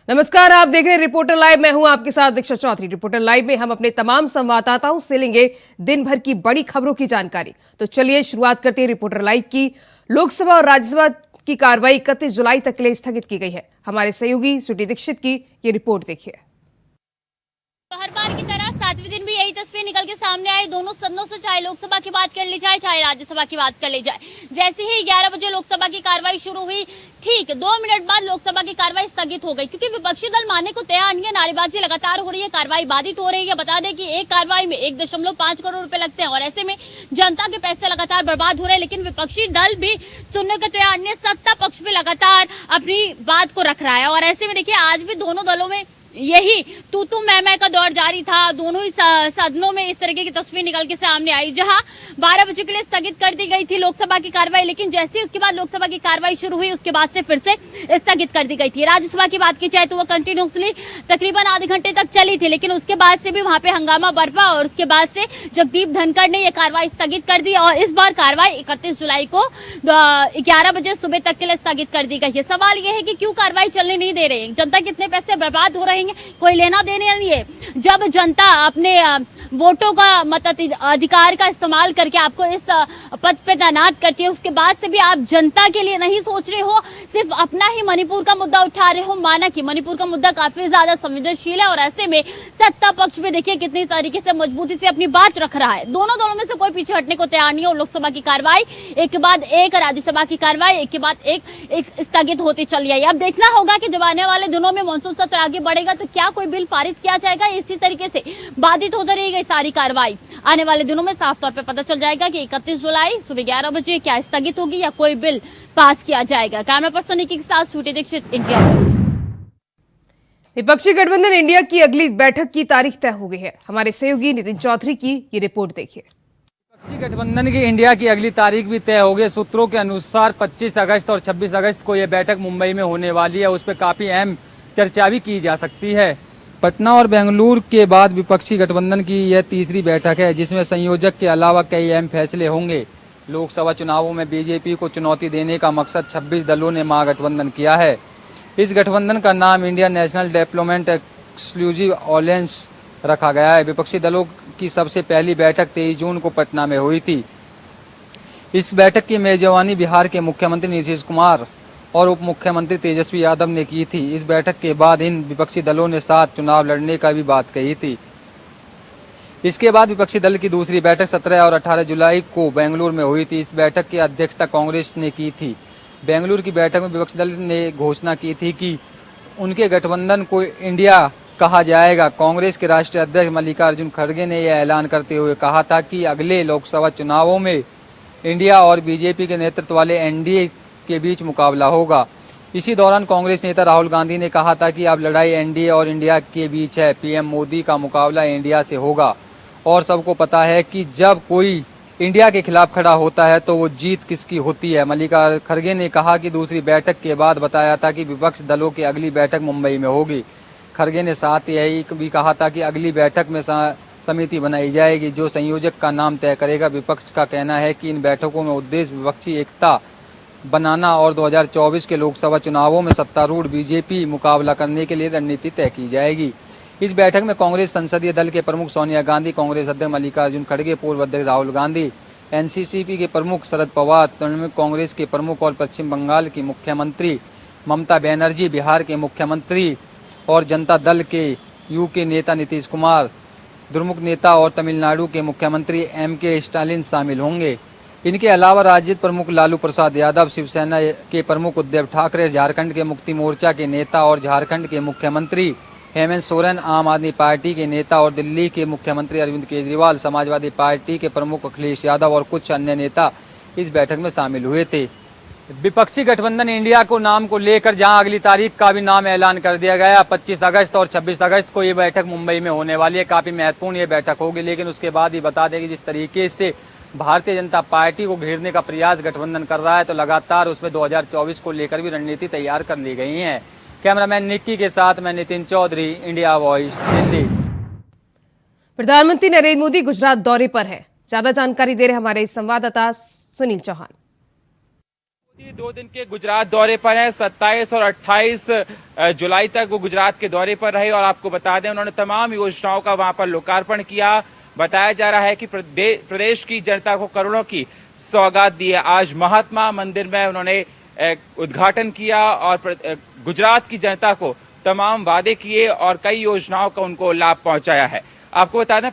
नमस्कार, आप देख रहे हैं रिपोर्टर लाइव। मैं हूं आपके साथ दीक्षा चौधरी। रिपोर्टर लाइव में हम अपने तमाम संवाददाताओं से लेंगे दिन भर की बड़ी खबरों की जानकारी। तो चलिए शुरुआत करते हैं रिपोर्टर लाइव की। लोकसभा और राज्यसभा की कार्रवाई 31 जुलाई तक के लिए स्थगित की गई है। हमारे सहयोगी सुटी दीक्षित की ये रिपोर्ट देखिए। तो हर बार की तरह सातवें दिन भी यही तस्वीर निकल के सामने आई दोनों सदनों से, चाहे लोकसभा की बात कर ली जाए चाहे राज्यसभा की बात कर ली जाए। जैसे ही 11 बजे लोकसभा की कार्रवाई शुरू हुई, ठीक 2 मिनट बाद लोकसभा की कार्रवाई स्थगित हो गई, क्योंकि विपक्षी दल मानने को तैयार नहीं है। नारेबाजी लगातार हो रही है, कार्रवाई बाधित हो रही है। बता दें कि एक कार्रवाई में 1.5 करोड़ रुपए लगते हैं और ऐसे में जनता के पैसे लगातार बर्बाद हो रहे हैं। लेकिन विपक्षी दल भी सुनने को तैयार नहीं है, सत्ता पक्ष भी लगातार अपनी बात को रख रहा है। और ऐसे में देखिए, आज भी दोनों दलों में यही तू मैं का दौर जारी था। दोनों ही सदनों में इस तरीके की तस्वीर निकल के सामने आई, जहां 12 बजे के लिए स्थगित कर दी गई थी लोकसभा की कार्रवाई। लेकिन जैसे ही उसके बाद लोकसभा की कार्रवाई शुरू हुई, उसके बाद से फिर से स्थगित कर दी गई थी। राज्यसभा की बात की जाए तो वो कंटिन्यूसली तकरीबन आधे घंटे तक चली थी, लेकिन उसके बाद से भी वहां पे हंगामा बरपा और उसके बाद से जगदीप धनखड़ ने यह कार्रवाई स्थगित कर दी। और इस बार कार्रवाई 31 जुलाई को 11 बजे सुबह तक के लिए स्थगित कर दी गई है। सवाल यह है कि क्यों कार्रवाई चलने नहीं दे रहे हैं? जनता कितने पैसे बर्बाद हो रहे हैं, कोई लेना देने नहीं है। जब जनता अपने वोटों का मताधिकार का इस्तेमाल करके आपको इस पद पे तैनात करती है, उसके बाद से भी आप जनता के लिए नहीं सोच रहे हो, सिर्फ अपना ही मणिपुर का मुद्दा उठा रहे हो। माना कि मणिपुर का मुद्दा काफी ज्यादा संवेदनशील है और ऐसे में सत्ता पक्ष भी देखिए कितनी तरीके से मजबूती से अपनी बात रख रहा है। दोनों दलों में से कोई पीछे हटने को तैयार नहीं है और लोकसभा की कार्रवाई एक के बाद एक, राज्यसभा की कार्रवाई एक के बाद एक स्थगित होती चली आई। अब देखना होगा कि जब आने वाले दिनों में मानसून सत्र आगे बढ़ेगा तो क्या कोई बिल पारित किया जाएगा। इसी तरीके से बाधित होती रहेगी सारी कार्रवाई। आने वाले दिनों में साफ तौर पे पता चल जाएगा कि 31 जुलाई सुबह 11 बजे क्या स्थगित होगी या कोई बिल पास किया जाएगा। कैमरा पर्सन निकी के साथ सुटी दीक्षित, इंडिया न्यूज। विपक्षी गठबंधन इंडिया की अगली बैठक की तारीख तय हो गई है। हमारे सहयोगी नितिन चौधरी की ये रिपोर्ट देखिए। विपक्षी गठबंधन की इंडिया की अगली तारीख भी तय हो गई। सूत्रों के अनुसार 25 अगस्त और 26 अगस्त को यह बैठक मुंबई में होने वाली है। उस पर काफी अहम चर्चा भी की जा सकती है। पटना और बेंगलुरु के बाद विपक्षी गठबंधन की यह तीसरी बैठक है, जिसमें संयोजक के अलावा कई अहम फैसले होंगे। लोकसभा चुनावों में बीजेपी को चुनौती देने का मकसद 26 दलों ने महागठबंधन किया है। इस गठबंधन का नाम India national development exclusive alliance रखा गया है। विपक्षी दलों की सबसे पहली बैठक 23 जून को पटना में हुई थी। इस बैठक की मेजबानी बिहार के मुख्यमंत्री नीतीश कुमार और उप मुख्यमंत्री तेजस्वी यादव ने की थी। इस बैठक के बाद इन विपक्षी दलों ने साथ चुनाव लड़ने का भी बात कही थी। इसके बाद विपक्षी दल की दूसरी बैठक 17 और 18 जुलाई को बेंगलुरु में हुई थी। इस बैठक की अध्यक्षता कांग्रेस ने की थी। बेंगलुरु की बैठक में विपक्षी दल ने घोषणा की थी कि उनके गठबंधन को इंडिया कहा जाएगा। कांग्रेस के राष्ट्रीय अध्यक्ष मल्लिकार्जुन खड़गे ने यह ऐलान करते हुए कहा था कि अगले लोकसभा चुनावों में इंडिया और बीजेपी के नेतृत्व वाले एनडीए के बीच मुकाबला होगा। इसी दौरान कांग्रेस नेता राहुल गांधी ने कहा था कि अब लड़ाई एनडीए और इंडिया के बीच है। पीएम मोदी का मुकाबला इंडिया से होगा और सबको पता है कि जब कोई इंडिया के खिलाफ खड़ा होता है तो वो जीत किसकी होती है। मल्लिका खड़गे ने कहा कि दूसरी बैठक के बाद बताया था कि विपक्ष दलों की अगली बैठक मुंबई में होगी। खड़गे ने साथ यही भी कहा था कि अगली बैठक में समिति बनाई जाएगी जो संयोजक का नाम तय करेगा। विपक्ष का कहना है कि इन बैठकों में उद्देश्य विपक्षी एकता बनाना और 2024 के लोकसभा चुनावों में सत्तारूढ़ बीजेपी मुकाबला करने के लिए रणनीति तय की जाएगी। इस बैठक में कांग्रेस संसदीय दल के प्रमुख सोनिया गांधी, कांग्रेस अध्यक्ष मल्लिकार्जुन खड़गे, पूर्व अध्यक्ष राहुल गांधी, एनसीपी के प्रमुख शरद पवार, तृणमूल कांग्रेस के प्रमुख और पश्चिम बंगाल की मुख्यमंत्री ममता बनर्जी, बिहार के मुख्यमंत्री और जनता दल के यूके नेता नीतीश कुमार, द्रमुक नेता और तमिलनाडु के मुख्यमंत्री एमके स्टालिन शामिल होंगे। इनके अलावा राज्य प्रमुख लालू प्रसाद यादव, शिवसेना के प्रमुख उद्धव ठाकरे, झारखंड के मुक्ति मोर्चा के नेता और झारखंड के मुख्यमंत्री हेमंत सोरेन, आम आदमी पार्टी के नेता और दिल्ली के मुख्यमंत्री अरविंद केजरीवाल, समाजवादी पार्टी के प्रमुख अखिलेश यादव और कुछ अन्य नेता इस बैठक में शामिल हुए थे। विपक्षी गठबंधन इंडिया को नाम को लेकर जहां अगली तारीख का भी नाम ऐलान कर दिया गया, 25 अगस्त और 26 अगस्त को ये बैठक मुंबई में होने वाली है। काफी महत्वपूर्ण ये बैठक होगी। लेकिन उसके बाद ही बता दें कि जिस तरीके से भारतीय जनता पार्टी को घेरने का प्रयास गठबंधन कर रहा है, तो लगातार उसमें 2024 को लेकर भी रणनीति तैयार कर ली गई है। कैमरामैन निक्की के साथ मैं नितिन चौधरी, इंडिया वॉइस, दिल्ली। प्रधानमंत्री नरेंद्र मोदी गुजरात दौरे पर है। ज्यादा जानकारी दे रहे हमारे संवाददाता सुनील चौहान। 2 दिन के गुजरात दौरे पर हैं। 27 और 28 जुलाई तक वो गुजरात के दौरे पर रहे और आपको बता दें उन्होंने तमाम योजनाओं का वहां पर लोकार्पण किया। बताया जा रहा है कि प्रदेश की जनता को करोड़ों की सौगात दी है। आज महात्मा मंदिर में उन्होंने उद्घाटन किया और गुजरात की जनता को तमाम वादे किए और कई योजनाओं का उनको लाभ पहुंचाया है। आपको बता दें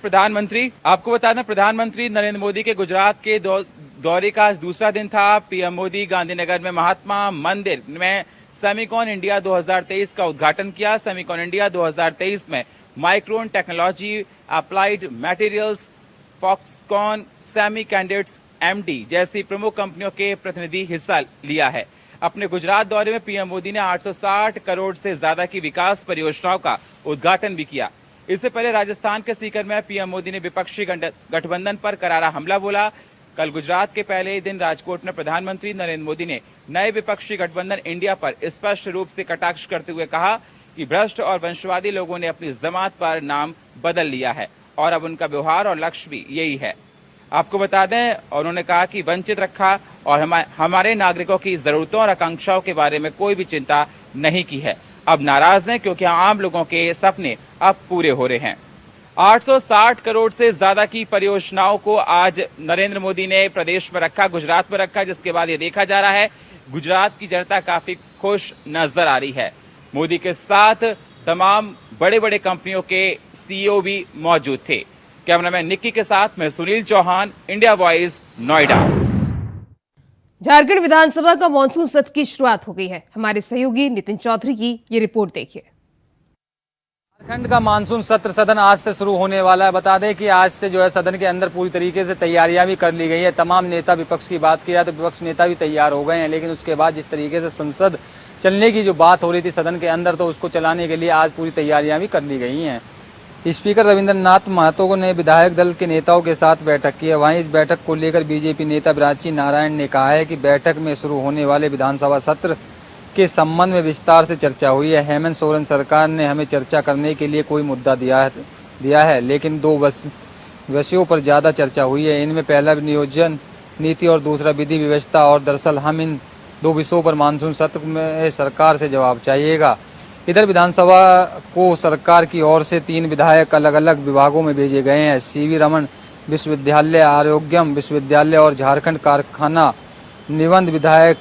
प्रधानमंत्री नरेंद्र मोदी के गुजरात के दौरे का आज दूसरा दिन था। पीएम मोदी गांधीनगर में महात्मा मंदिर में सेमिकॉन इंडिया 2023 का उद्घाटन किया। सेमिकॉन इंडिया 2023 में micron technology, applied materials, Foxconn, semi candidates MD जैसी प्रमुख कंपनियों के प्रतिनिधि हिस्सा लिया है। अपने गुजरात दौरे में पीएम मोदी ने 860 करोड़ से ज्यादा की विकास परियोजनाओं का उद्घाटन भी किया। इससे पहले राजस्थान के सीकर में पीएम मोदी ने विपक्षी गठबंधन पर करारा हमला बोला। कल गुजरात के पहले दिन राजकोट में प्रधानमंत्री नरेंद्र मोदी ने नए विपक्षी गठबंधन इंडिया पर स्पष्ट रूप से कटाक्ष करते हुए कहा कि भ्रष्ट और वंशवादी लोगों ने अपनी जमात पर नाम बदल लिया है और अब उनका व्यवहार और लक्ष्य भी यही है। आपको बता दें उन्होंने कहा कि वंचित रखा और हमारे नागरिकों की जरूरतों और आकांक्षाओं के बारे में कोई भी चिंता नहीं की है। अब नाराज हैं क्योंकि आम लोगों के सपने अब पूरे हो रहे हैं। 860 करोड़ से ज्यादा की परियोजनाओं को आज नरेंद्र मोदी ने प्रदेश में रखा, गुजरात में रखा, जिसके बाद ये देखा जा रहा है गुजरात की जनता काफी खुश नजर आ रही है। मोदी के साथ तमाम बड़े बड़े कंपनियों के सीईओ भी मौजूद थे। कैमरामैन निक्की के साथ मैं सुनील चौहान, इंडिया वॉइस, नोएडा। झारखंड विधानसभा का मॉनसून सत्र की शुरुआत हो गई है। हमारे सहयोगी नितिन चौधरी की ये रिपोर्ट देखिए। झारखंड का मानसून सत्र सदन आज से शुरू होने वाला है। बता दें कि आज से जो है सदन के अंदर पूरी तरीके से तैयारियां भी कर ली गई है। तमाम नेता, विपक्ष की बात किया तो विपक्ष नेता भी तैयार हो गए हैं, लेकिन उसके बाद जिस तरीके से संसद चलने की जो बात हो रही थी सदन के अंदर, तो उसको चलाने के लिए आज पूरी तैयारियां भी कर ली गई हैं। स्पीकर रविंद्रनाथ महतो ने विधायक दल के नेताओं के साथ बैठक की है। वहीं इस बैठक को लेकर बीजेपी नेता ब्राची नारायण ने कहा है कि बैठक में शुरू होने वाले विधानसभा सत्र के संबंध में विस्तार से चर्चा हुई है। हेमंत सोरेन सरकार ने हमें चर्चा करने के लिए कोई मुद्दा दिया है, लेकिन 2 विषयों पर ज़्यादा चर्चा हुई है। इनमें पहला नियोजन नीति और दूसरा विधि व्यवस्था, और दरअसल हम इन 2 विषयों पर मानसून सत्र में सरकार से जवाब चाहिएगा। इधर विधानसभा को सरकार की ओर से 3 विधायक अलग अलग विभागों में भेजे गए हैं। सीवी रमन विश्वविद्यालय, आरोग्यम विश्वविद्यालय और झारखंड कारखाना निबंध विधायक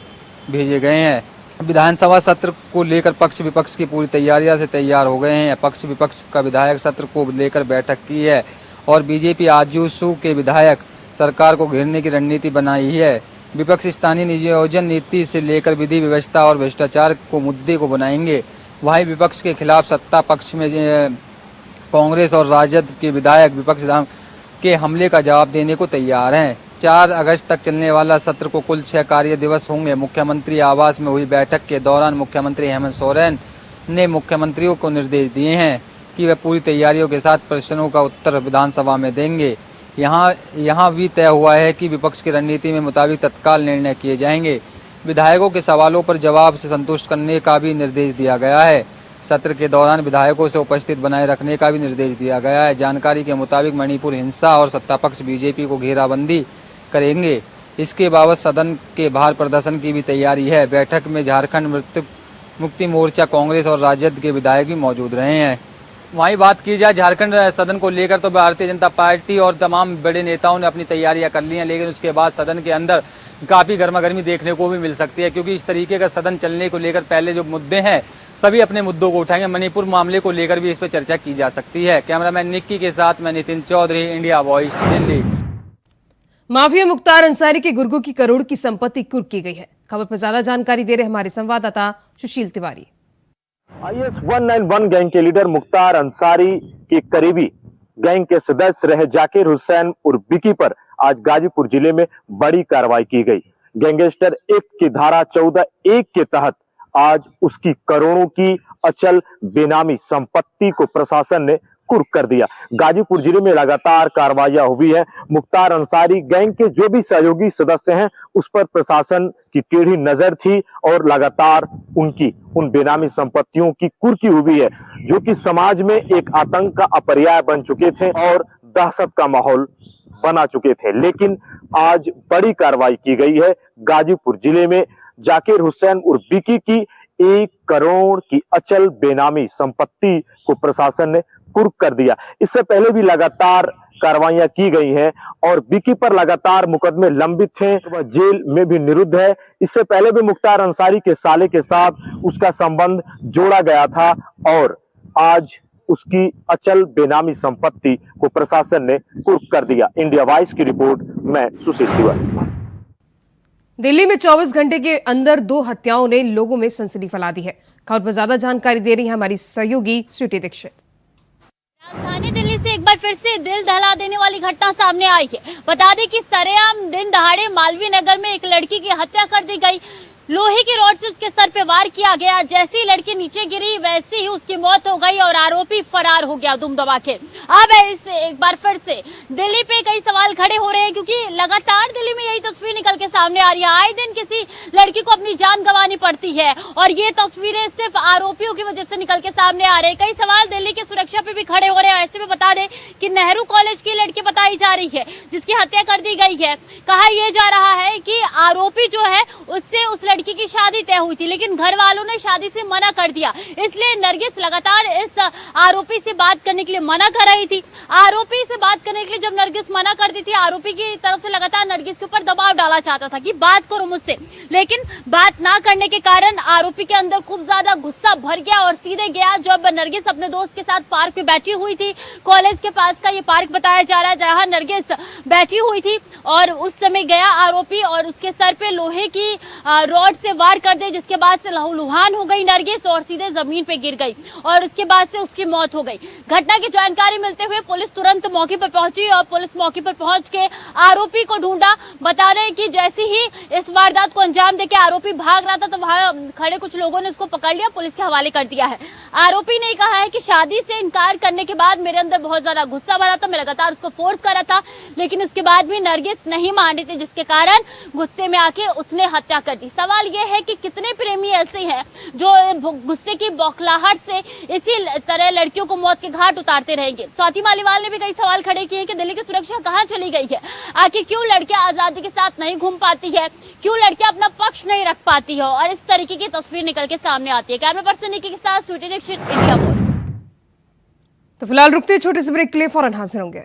भेजे गए हैं। विधानसभा सत्र को लेकर पक्ष विपक्ष की पूरी तैयारियां से तैयार हो गए हैं। पक्ष विपक्ष का विधायक सत्र को लेकर बैठक की है और बीजेपी आजसू के विधायक सरकार को घेरने की रणनीति बनाई है। विपक्ष स्थानीय नियोजन नीति से लेकर विधि व्यवस्था और भ्रष्टाचार को मुद्दे को बनाएंगे। वहीं विपक्ष के खिलाफ सत्ता पक्ष में कांग्रेस और राजद के विधायक विपक्ष के हमले का जवाब देने को तैयार हैं। 4 अगस्त तक चलने वाला सत्र को कुल 6 कार्य दिवस होंगे। मुख्यमंत्री आवास में हुई बैठक के दौरान मुख्यमंत्री हेमंत सोरेन ने मुख्यमंत्रियों को निर्देश दिए हैं कि वे पूरी तैयारियों के साथ प्रश्नों का उत्तर विधानसभा में देंगे। यहाँ भी तय हुआ है कि विपक्ष की रणनीति में मुताबिक तत्काल निर्णय किए जाएंगे। विधायकों के सवालों पर जवाब से संतुष्ट करने का भी निर्देश दिया गया है। सत्र के दौरान विधायकों से उपस्थित बनाए रखने का भी निर्देश दिया गया है। जानकारी के मुताबिक मणिपुर हिंसा और सत्तापक्ष बीजेपी को घेराबंदी करेंगे। इसके बाबत सदन के बाहर प्रदर्शन की भी तैयारी है। बैठक में झारखंड मुक्ति मोर्चा, कांग्रेस और राजद के विधायक भी मौजूद रहे हैं। वहीं बात की जाए झारखंड सदन को लेकर तो भारतीय जनता पार्टी और तमाम बड़े नेताओं ने अपनी तैयारियां कर ली हैं, लेकिन उसके बाद सदन के अंदर काफ़ी गर्मागर्मी देखने को भी मिल सकती है, क्योंकि इस तरीके का सदन चलने को लेकर पहले जो मुद्दे हैं सभी अपने मुद्दों को उठाएंगे। मणिपुर मामले को लेकर भी इस पर चर्चा की जा सकती है। कैमरामैन निक्की के साथ मैं Nitin Chaudhary, India Voice, Delhi. Mafia Mukhtar Ansari के गुर्गों की करोड़ की संपत्ति कुर्क की गई है। खबर पर ज्यादा जानकारी दे रहे हमारे संवाददाता सुशील तिवारी। IS 191 गैंग के लीडर मुख्तार अंसारी के करीबी गैंग के सदस्य रहे जाकिर हुसैन उर्फ विकी पर आज गाजीपुर जिले में बड़ी कार्रवाई की गई। गैंगस्टर एक्ट की धारा 14(1) के तहत आज उसकी करोड़ों की अचल बेनामी संपत्ति को प्रशासन ने कुर्क कर दिया। गाजीपुर जिले में लगातार कार्रवाइयां हुई है। मुख्तार अंसारी गैंग के जो भी सहयोगी सदस्य हैं उस पर प्रशासन की टेढ़ी नजर थी और लगातार उनकी उन बेनामी संपत्तियों की कुर्की हुई है, जो कि समाज में एक आतंक का अपर्याय बन चुके थे और दहशत का माहौल बना चुके थे। लेकिन आज बड़ी कार्रवाई की गई है। गाजीपुर जिले में जाकिर हुसैन उर्फ विकी की 1 करोड़ की अचल बेनामी संपत्ति को प्रशासन ने कुर्क कर दिया। इससे पहले भी लगातार कार्रवाइयां की गई हैं और विकी पर लगातार मुकदमे लंबित हैं, वह जेल में भी निरुद्ध है। इससे पहले भी मुख्तार अंसारी के साले के साथ उसका संबंध जोड़ा गया था और आज उसकी अचल बेनामी संपत्ति को प्रशासन ने कुर्क कर दिया। इंडिया वॉइस की रिपोर्ट, मैं सुशील तिवारी। दिल्ली में 24 घंटे के अंदर 2 हत्याओं ने लोगों में सनसनी फैला दी है। खबर पर ज्यादा जानकारी दे रही है हमारी सहयोगी स्वीटी दीक्षित। राजधानी दिल्ली से एक बार फिर से दिल दहला देने वाली घटना सामने आई है। बता दें कि सरेआम दिन दहाड़े मालवीय नगर में एक लड़की की हत्या कर दी गई। लोहे की रॉड से उसके सर पे वार किया गया। जैसे ही लड़की नीचे गिरी वैसे ही उसकी मौत हो गई और आरोपी फरार हो गया दुम दबा के। अब इससे एक बार फिर से दिल्ली पे कई सवाल खड़े हो रहे हैं, क्योंकि लगातार दिल्ली में यही तस्वीर निकल के सामने आ रही है। आए दिन किसी लड़की को अपनी जान गंवानी पड़ती है और ये तस्वीरें सिर्फ आरोपियों की वजह से निकल के सामने आ रहे हैं। कई सवाल दिल्ली की सुरक्षा पे भी खड़े हो रहे हैं। ऐसे में बता दें कि नेहरू कॉलेज की लड़की बताई जा रही है जिसकी हत्या कर दी गई है। कहा यह जा रहा है कि आरोपी जो है उससे उस लड़की की शादी तय हुई थी, लेकिन घर वालों ने शादी से मना कर दिया। इसलिए नरगिस लगातार इस आरोपी से बात करने के लिए मना कर रही थी। आरोपी से बात करने के लिए जब नरगिस मना कर दी थी, आरोपी की तरफ से लगातार नरगिस के ऊपर दबाव डाला चाहता था कि बात करो मुझसे, लेकिन बात ना करने के कारण आरोपी के अंदर खूब ज्यादा गुस्सा भर गया और सीधे गया। जब नरगिस अपने दोस्त के साथ पार्क में बैठी हुई थी, कॉलेज के पास का ये पार्क बताया जा रहा है जहां नरगिस बैठी हुई थी, और उस समय गया आरोपी और उसके सर पे लोहे की रॉड से वार कर दे, जिसके बाद से लहूलुहान हो गई नरगिस और सीधे जमीन पे गिर गई और उसके बाद से उसकी मौत हो गई। घटना की जानकारी मिलते हुए पुलिस तुरंत मौके पर पहुंची और पुलिस मौके पर पहुंच के आरोपी को ढूंढा। बता रहे हैं कि जैसे ही इस वारदात को अंजाम देके आरोपी भाग रहा था तो वहां खड़े कुछ लोगों ने उसको पकड़ लिया, पुलिस के हवाले कर दिया है। आरोपी ने कहा है कि शादी से इनकार करने के बाद मेरे अंदर बहुत ज्यादा गुस्सा भरा था, मैं लगातार उसको फोर्स कर रहा था, लेकिन उसके बाद भी नरगिस नहीं मान रही थी, जिसके कारण गुस्से में आके उसने हत्या कर दी। सवाल यह है कि कितने प्रेमी ऐसे हैं जो गुस्से की बौखलाहट से इसी तरह लड़कियों को मौत के घाट उतारते रहेंगे। स्वाति मालीवाल ने भी कई सवाल खड़े किए कि दिल्ली की सुरक्षा कहां चली गई है, आखिर क्यों लड़कियां आजादी के साथ नहीं घूम पाती है, क्यों लड़कियां अपना पक्ष नहीं रख पाती है, और इस तरीके की तस्वीर निकल के सामने आती है। कैमरा पर्सन निकी के साथ स्वीटी दीक्षित, इंडिया वॉइस। तो फिलहाल रुकते छोटे से ब्रेक के लिए, फौरन हाजिर होंगे।